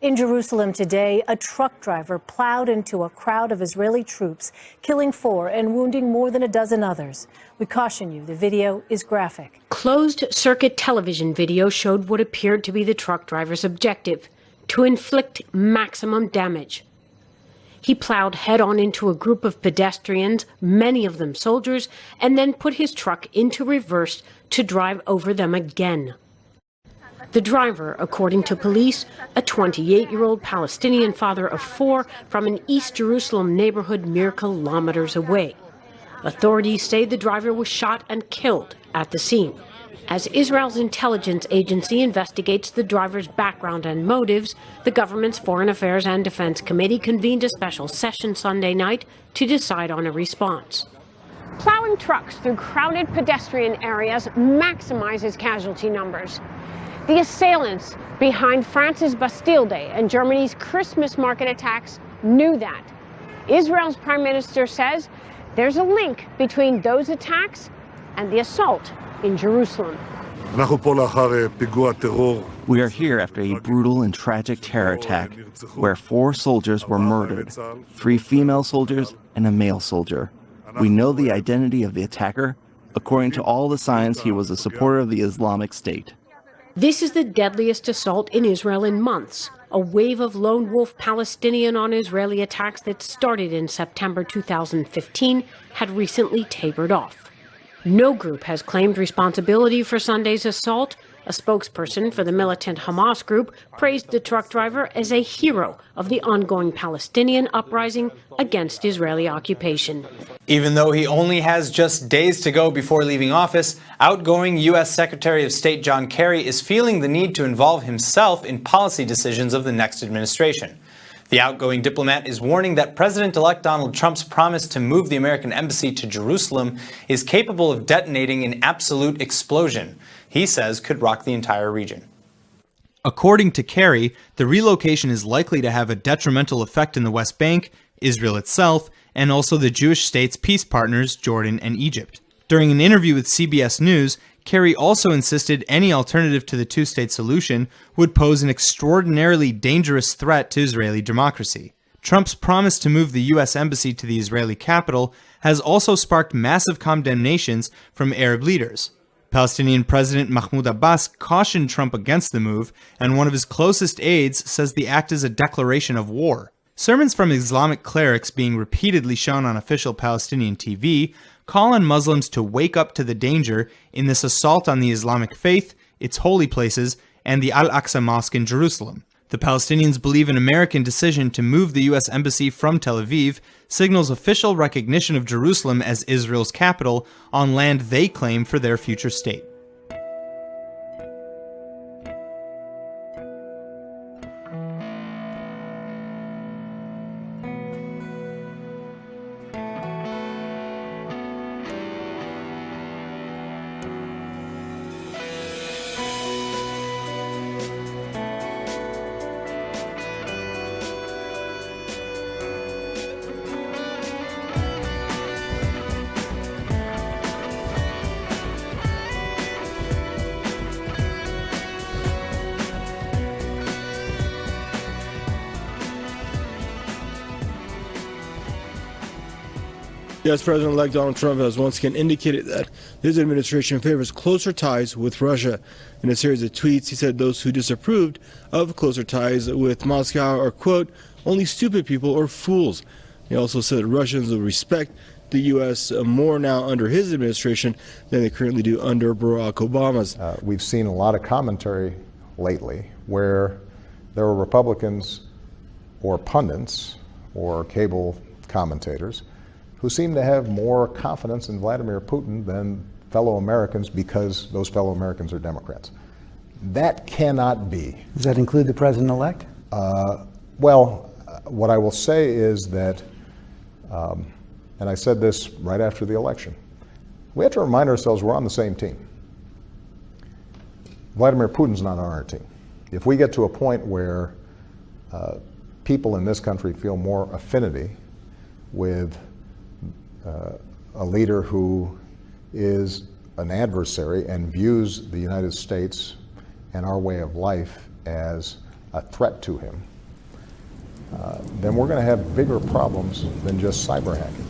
In Jerusalem today, a truck driver plowed into a crowd of Israeli troops, killing 4 and wounding more than a dozen others. We caution you, the video is graphic. Closed-circuit television video showed what appeared to be the truck driver's objective, to inflict maximum damage. He plowed head-on into a group of pedestrians, many of them soldiers, and then put his truck into reverse to drive over them again. The driver, according to police, a 28-year-old Palestinian father of 4 from an East Jerusalem neighborhood mere kilometers away. Authorities say the driver was shot and killed at the scene. As Israel's intelligence agency investigates the driver's background and motives, the government's Foreign Affairs and Defense Committee convened a special session Sunday night to decide on a response. Plowing trucks through crowded pedestrian areas maximizes casualty numbers. The assailants behind France's Bastille Day and Germany's Christmas market attacks knew that. Israel's prime minister says there's a link between those attacks and the assault in Jerusalem. We are here after a brutal and tragic terror attack where 4 soldiers were murdered, 3 female soldiers and a male soldier. We know the identity of the attacker. According to all the signs, he was a supporter of the Islamic State. This is the deadliest assault in Israel in months. A wave of lone wolf Palestinian on Israeli attacks that started in September 2015 had recently tapered off. No group has claimed responsibility for Sunday's assault. A spokesperson for the militant Hamas group praised the truck driver as a hero of the ongoing Palestinian uprising against Israeli occupation. Even though he only has just days to go before leaving office, outgoing U.S. Secretary of State John Kerry is feeling the need to involve himself in policy decisions of the next administration. The outgoing diplomat is warning that President-elect Donald Trump's promise to move the American embassy to Jerusalem is capable of detonating an absolute explosion he says could rock the entire region. According to Kerry, the relocation is likely to have a detrimental effect in the West Bank, Israel itself, and also the Jewish state's peace partners, Jordan and Egypt. During an interview with CBS News, Kerry also insisted any alternative to the two-state solution would pose an extraordinarily dangerous threat to Israeli democracy. Trump's promise to move the U.S. embassy to the Israeli capital has also sparked massive condemnations from Arab leaders. Palestinian President Mahmoud Abbas cautioned Trump against the move, and one of his closest aides says the act is a declaration of war. Sermons from Islamic clerics being repeatedly shown on official Palestinian TV call on Muslims to wake up to the danger in this assault on the Islamic faith, its holy places, and the Al-Aqsa Mosque in Jerusalem. The Palestinians believe an American decision to move the U.S. embassy from Tel Aviv signals official recognition of Jerusalem as Israel's capital on land they claim for their future state. Yes, President-elect Donald Trump has once again indicated that his administration favors closer ties with Russia. In a series of tweets, he said those who disapproved of closer ties with Moscow are, quote, only stupid people or fools. He also said Russians will respect the U.S. more now under his administration than they currently do under Barack Obama's. We've seen a lot of commentary lately where there were Republicans or pundits or cable commentators who seem to have more confidence in Vladimir Putin than fellow Americans because those fellow Americans are Democrats. That cannot be. Does that include the president-elect? What I will say is that, and I said this right after the election, we have to remind ourselves we're on the same team. Vladimir Putin's not on our team. If we get to a point where people in this country feel more affinity with a leader who is an adversary and views the United States and our way of life as a threat to him, then we're going to have bigger problems than just cyber hacking.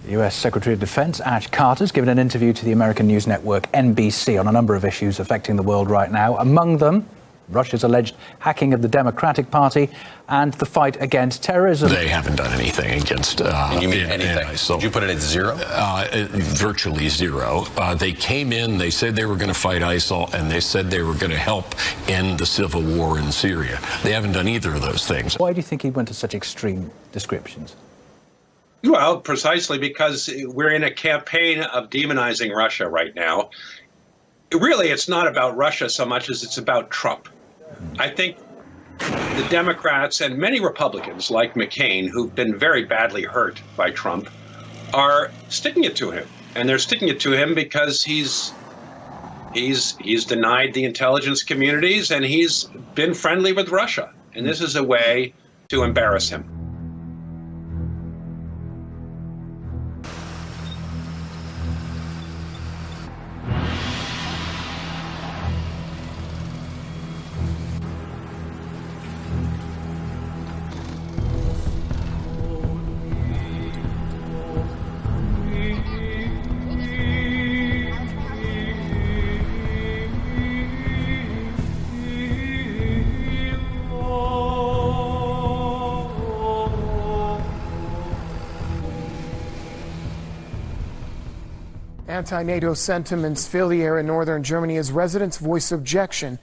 U.S. Secretary of Defense Ash Carter has given an interview to the American news network NBC on a number of issues affecting the world right now. Among them, Russia's alleged hacking of the Democratic Party and the fight against terrorism. They haven't done anything against you mean anything? So, did you put it at zero? Virtually zero. They came in, they said they were going to fight ISIL, and they said they were going to help end the civil war in Syria. They haven't done either of those things. Why do you think he went to such extreme descriptions? Well, precisely because we're in a campaign of demonizing Russia right now. Really, it's not about Russia so much as it's about Trump. I think the Democrats and many Republicans like McCain, who've been very badly hurt by Trump, are sticking it to him. And they're sticking it to him because he's denied the intelligence communities and he's been friendly with Russia. And this is a way to embarrass him. Anti-NATO sentiments fill the air in northern Germany as residents voice objection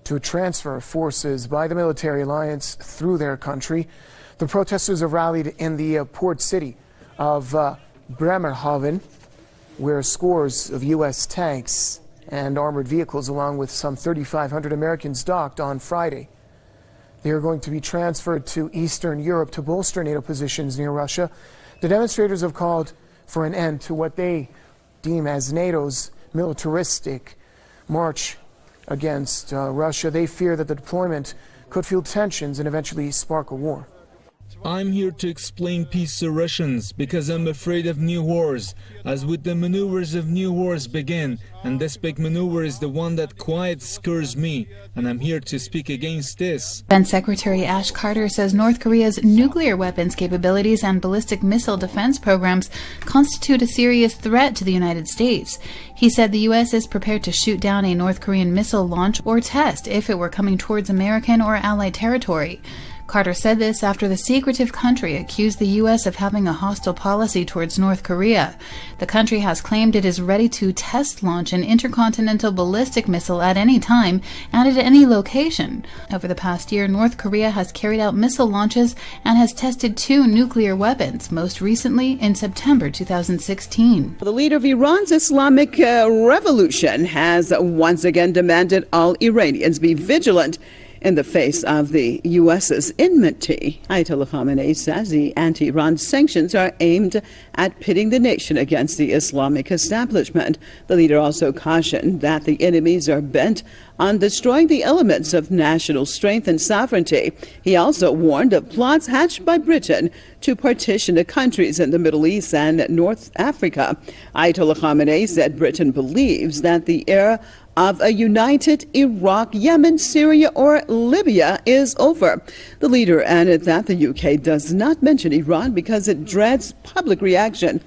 to a transfer of forces by the military alliance through their country. The protesters have rallied in the port city of Bremerhaven, where scores of U.S. tanks and armored vehicles, along with some 3,500 Americans, docked on Friday. They are going to be transferred to Eastern Europe to bolster NATO positions near Russia. The demonstrators have called for an end to what they deem as NATO's militaristic march against Russia. They fear that the deployment could fuel tensions and eventually spark a war. I'm here to explain peace to Russians because I'm afraid of new wars. As with the maneuvers of new wars begin, and this big maneuver is the one that quite scares me, and I'm here to speak against this. Defense Secretary Ash Carter says North Korea's nuclear weapons capabilities and ballistic missile defense programs constitute a serious threat to the United States. He said the U.S. is prepared to shoot down a North Korean missile launch or test if it were coming towards American or Allied territory. Carter said this after the secretive country accused the U.S. of having a hostile policy towards North Korea. The country has claimed it is ready to test launch an intercontinental ballistic missile at any time and at any location. Over the past year, North Korea has carried out missile launches and has tested 2 nuclear weapons, most recently in September 2016. The leader of Iran's Islamic Revolution has once again demanded all Iranians be vigilant in the face of the U.S.'s enmity. Ayatollah Khamenei says the anti-Iran sanctions are aimed at pitting the nation against the Islamic establishment. The leader also cautioned that the enemies are bent on destroying the elements of national strength and sovereignty. He also warned of plots hatched by Britain to partition the countries in the Middle East and North Africa. Ayatollah Khamenei said Britain believes that the era of a united Iraq, Yemen, Syria, or Libya is over. The leader added that the UK does not mention Iran because it dreads public reaction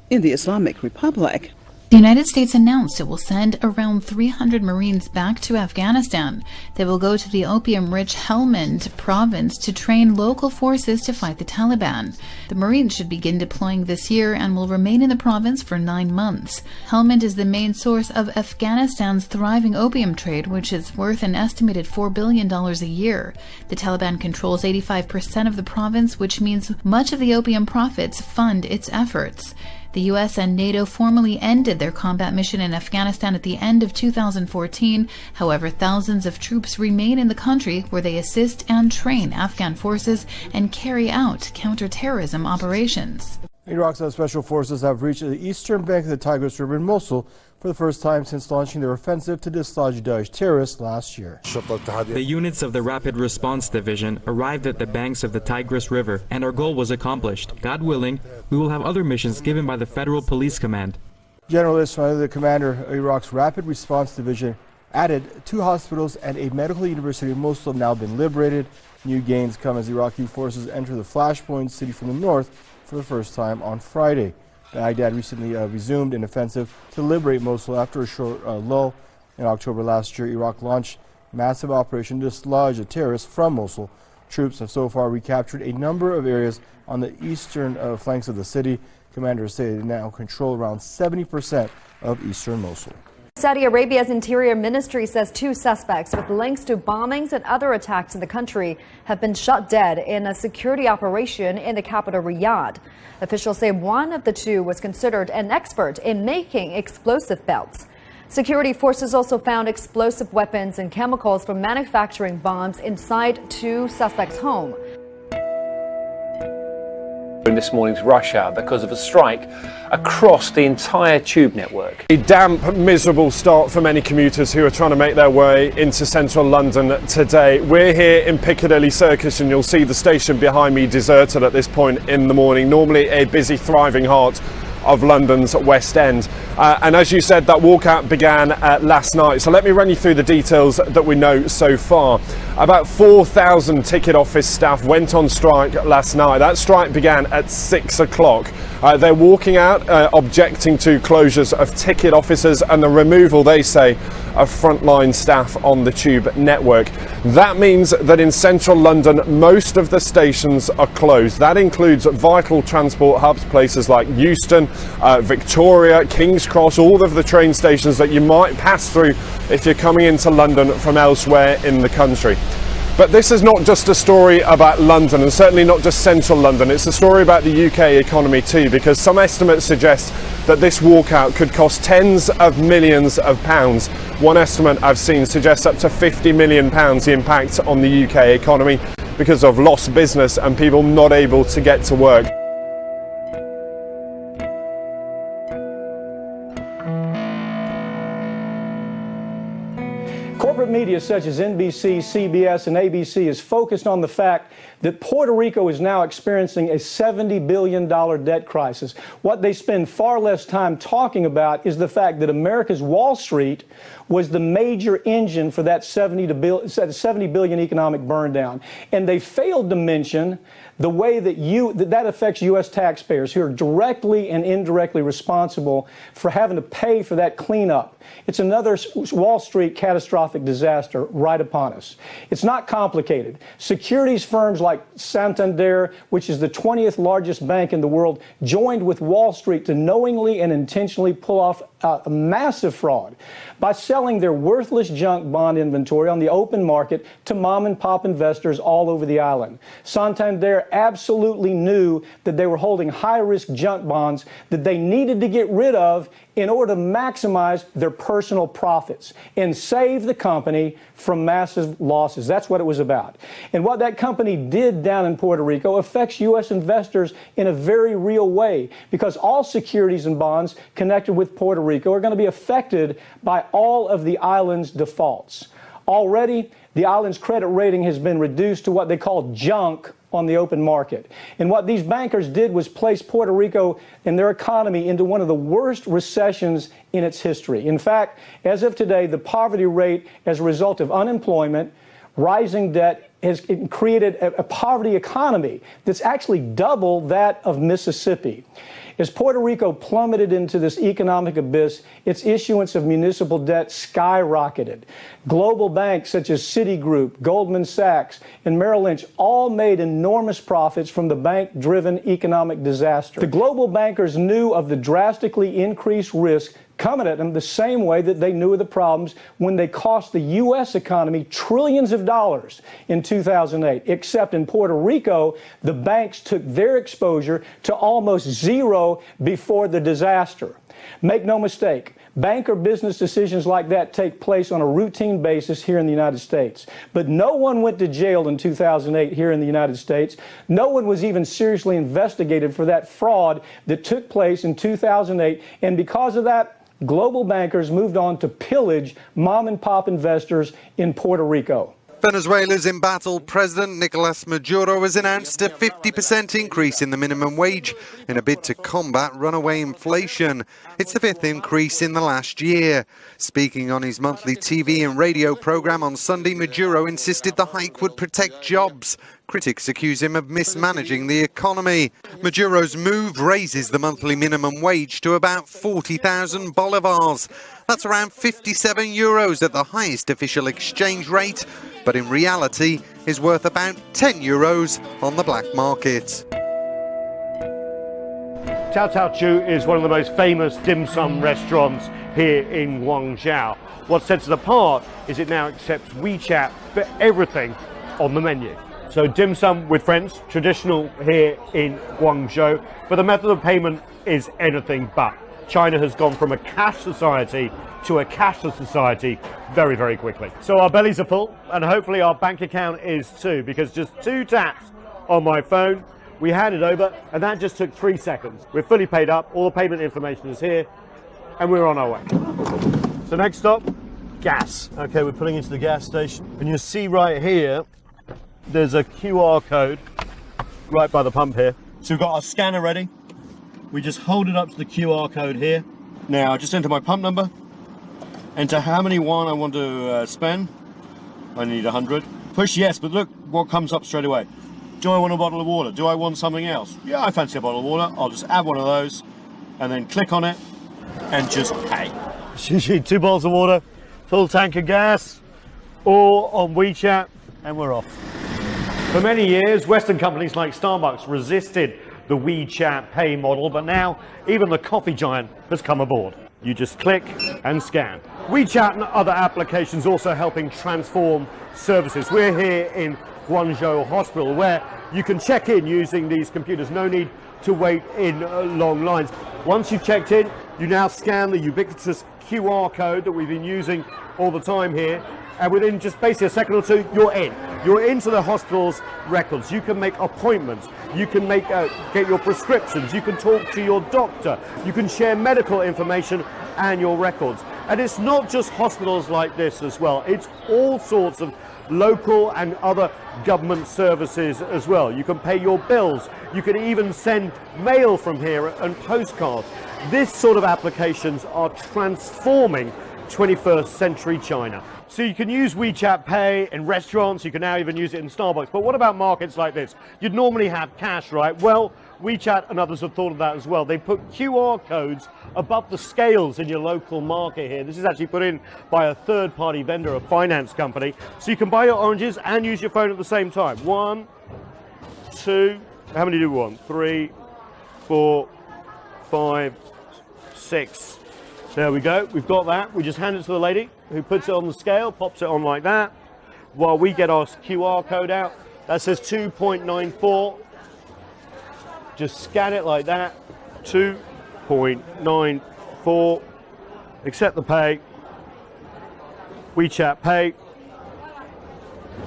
in the Islamic Republic. The United States announced it will send around 300 Marines back to Afghanistan. They will go to the opium-rich Helmand province to train local forces to fight the Taliban. The Marines should begin deploying this year and will remain in the province for 9 months. Helmand is the main source of Afghanistan's thriving opium trade, which is worth an estimated $4 billion a year. The Taliban controls 85% of the province, which means much of the opium profits fund its efforts. The U.S. and NATO formally ended their combat mission in Afghanistan at the end of 2014. However, thousands of troops remain in the country where they assist and train Afghan forces and carry out counterterrorism operations. Iraq's special forces have reached the eastern bank of the Tigris River in Mosul for the first time since launching their offensive to dislodge Daesh terrorists last year. The units of the Rapid Response Division arrived at the banks of the Tigris River, and our goal was accomplished. God willing, we will have other missions given by the Federal Police Command. General Ismail, the commander of Iraq's Rapid Response Division, added 2 hospitals and a medical university in Mosul have now been liberated. New gains come as Iraqi forces enter the flashpoint city from the north for the first time on Friday. Baghdad recently resumed an offensive to liberate Mosul after a short lull. In October last year, Iraq launched a massive operation to dislodge the terrorists from Mosul. Troops have so far recaptured a number of areas on the eastern flanks of the city. Commanders say they now control around 70% of eastern Mosul. Saudi Arabia's Interior Ministry says 2 suspects with links to bombings and other attacks in the country have been shot dead in a security operation in the capital Riyadh. Officials say one of the 2 was considered an expert in making explosive belts. Security forces also found explosive weapons and chemicals from manufacturing bombs inside 2 suspects' home. In this morning's rush hour because of a strike across the entire tube network. A damp, miserable start for many commuters who are trying to make their way into central London today. We're here in Piccadilly Circus and you'll see the station behind me deserted at this point in the morning. Normally a busy, thriving heart of London's West End. And as you said, that walkout began last night. So let me run you through the details that we know so far. About 4,000 ticket office staff went on strike last night. That strike began at 6 o'clock. They're walking out, objecting to closures of ticket offices and the removal, they say, of frontline staff on the tube network. That means that in central London, most of the stations are closed. That includes vital transport hubs, places like Euston, Victoria, King's Cross, all of the train stations that you might pass through if you're coming into London from elsewhere in the country. But this is not just a story about London, and certainly not just central London. It's a story about the UK economy too, because some estimates suggest that this walkout could cost tens of millions of pounds. One estimate I've seen suggests up to £50 million the impact on the UK economy because of lost business and people not able to get to work. Corporate media such as NBC, CBS, and ABC is focused on the fact that Puerto Rico is now experiencing a $70 billion debt crisis. What they spend far less time talking about is the fact that America's Wall Street was the major engine for that $70 billion economic burn down. And they failed to mention the way that affects U.S. taxpayers who are directly and indirectly responsible for having to pay for that cleanup. It's another Wall Street catastrophic disaster right upon us. It's not complicated. Securities firms like Santander, which is the 20th largest bank in the world, joined with Wall Street to knowingly and intentionally pull off a massive fraud by selling their worthless junk bond inventory on the open market to mom and pop investors all over the island. Santander absolutely knew that they were holding high-risk junk bonds that they needed to get rid of in order to maximize their personal profits and save the company from massive losses. That's what it was about. And what that company did down in Puerto Rico affects U.S. investors in a very real way, because all securities and bonds connected with Puerto Rico are going to be affected by all of the island's defaults. Already, the island's credit rating has been reduced to what they call junk on the open market. And what these bankers did was place Puerto Rico and their economy into one of the worst recessions in its history. In fact, as of today, the poverty rate as a result of unemployment, rising debt, has created a poverty economy that's actually double that of Mississippi. As Puerto Rico plummeted into this economic abyss, its issuance of municipal debt skyrocketed. Global banks such as Citigroup, Goldman Sachs, and Merrill Lynch all made enormous profits from the bank-driven economic disaster. The global bankers knew of the drastically increased risk coming at them the same way that they knew of the problems when they cost the U.S. economy trillions of dollars in 2008. Except in Puerto Rico, the banks took their exposure to almost zero before the disaster. Make no mistake, bank or business decisions like that take place on a routine basis here in the United States. But no one went to jail in 2008 here in the United States. No one was even seriously investigated for that fraud that took place in 2008. And because of that, global bankers moved on to pillage mom and pop investors in Puerto Rico. Venezuela's embattled President Nicolas Maduro has announced a 50% increase in the minimum wage in a bid to combat runaway inflation. It's the fifth increase in the last year. Speaking on his monthly TV and radio program on Sunday, Maduro insisted the hike would protect jobs. Critics accuse him of mismanaging the economy. Maduro's move raises the monthly minimum wage to about 40,000 bolivars. That's around 57 euros at the highest official exchange rate, but in reality is worth about 10 euros on the black market. Tao Tao Chu is one of the most famous dim sum restaurants here in Guangzhou. What sets it apart is it now accepts WeChat for everything on the menu. So dim sum with friends, traditional here in Guangzhou, but the method of payment is anything but. China has gone from a cash society to a cashless society very, very quickly. So our bellies are full, and hopefully our bank account is too, because just 2 taps on my phone, we hand it over, and that just took 3 seconds. We're fully paid up, all the payment information is here, and we're on our way. So next stop, gas. Okay, we're pulling into the gas station, and you'll see right here, there's a QR code right by the pump here. So we've got our scanner ready. We just hold it up to the QR code here. Now, just enter my pump number, enter how many yuan I want to spend. I need 100. Push yes, but look what comes up straight away. Do I want a bottle of water? Do I want something else? Yeah, I fancy a bottle of water. I'll just add one of those and then click on it and just pay. 2 bottles of water, full tank of gas, all on WeChat, and we're off. For many years, Western companies like Starbucks resisted the WeChat Pay model, but now even the coffee giant has come aboard. You just click and scan. WeChat and other applications also helping transform services. We're here in Guangzhou Hospital, where you can check in using these computers. No need to wait in long lines. Once you've checked in, you now scan the ubiquitous QR code that we've been using all the time here, and within just basically a second or two, you're in. You're into the hospital's records. You can make appointments. You can get your prescriptions. You can talk to your doctor. You can share medical information and your records. And it's not just hospitals like this as well. It's all sorts of local and other government services as well. You can pay your bills. You can even send mail from here and postcards. This sort of applications are transforming 21st century China. So you can use WeChat Pay in restaurants, you can now even use it in Starbucks. But what about markets like this? You'd normally have cash, right? Well, WeChat and others have thought of that as well. They put QR codes above the scales in your local market here. This is actually put in by a third-party vendor, a finance company. So you can buy your oranges and use your phone at the same time. 1, 2, how many do we want? 3, 4, 5, 6. There we go, we've got that. We just hand it to the lady who puts it on the scale, pops it on like that, while we get our QR code out. That says 2.94. Just scan it like that, 2.94. Accept the pay, WeChat Pay,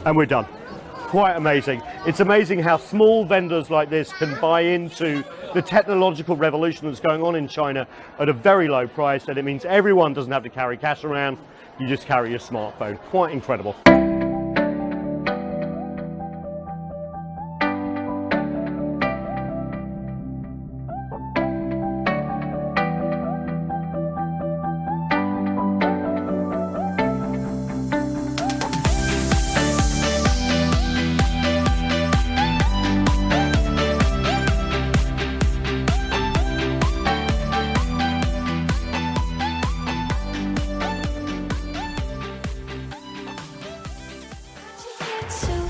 and we're done. Quite amazing. It's amazing how small vendors like this can buy into the technological revolution that's going on in China at a very low price, and it means everyone doesn't have to carry cash around. You just carry your smartphone. Quite incredible. So